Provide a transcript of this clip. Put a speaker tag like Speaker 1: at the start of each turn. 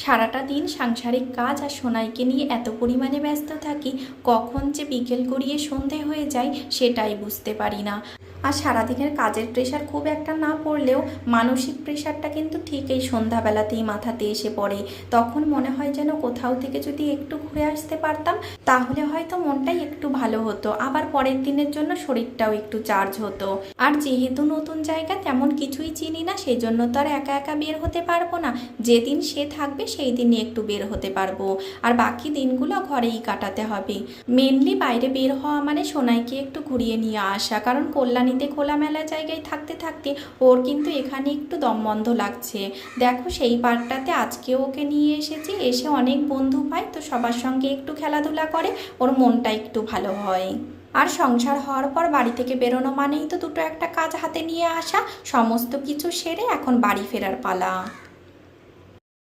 Speaker 1: সারাটা দিন সাংসারিক কাজ আর সোনাইকে নিয়ে এত পরিমাণে ব্যস্ত থাকি, কখন যে বিকেল গড়িয়ে সন্ধে হয়ে যায় সেটাই বুঝতে পারি না। আর সারাদিনের কাজের প্রেশার খুব একটা না পড়লেও মানসিক প্রেশারটা কিন্তু ঠিক এই সন্ধ্যাবেলাতেই মাথাতে এসে পড়ে। তখন মনে হয় যেন কোথাও থেকে যদি একটু ঘুরে আসতে পারতাম তাহলে হয়তো মনটাই একটু ভালো হতো, আবার পরের দিনের জন্য শরীরটাও একটু চার্জ হতো। আর যেহেতু নতুন জায়গা তেমন কিছুই চিনি না, সেই জন্য তো আর একা একা বের হতে পারবো না। যেদিন সে থাকবে সেই দিনই একটু বের হতে পারবো, আর বাকি দিনগুলো ঘরেই কাটাতে হবে। মেনলি বাইরে বের হওয়া মানে সোনাইকে একটু ঘুরিয়ে নিয়ে আসা, কারণ কল্যাণীতে খোলামেলা জায়গায় থাকতে থাকতে ওর কিন্তু এখানে একটু দম বন্ধ লাগছে। দেখো সেই পার্কটাতে আজকে ওকে নিয়ে এসেছি, এসে অনেক বন্ধু পায়, তো সবার সঙ্গে একটু খেলাধুলা করে ওর মনটা একটু ভালো হয়। আর সংসার হওয়ার পর বাড়ি থেকে বেরোনো মানেই তো দুটো একটা কাজ হাতে নিয়ে আসা, সমস্ত কিছু সেরে এখন বাড়ি ফেরার পালা।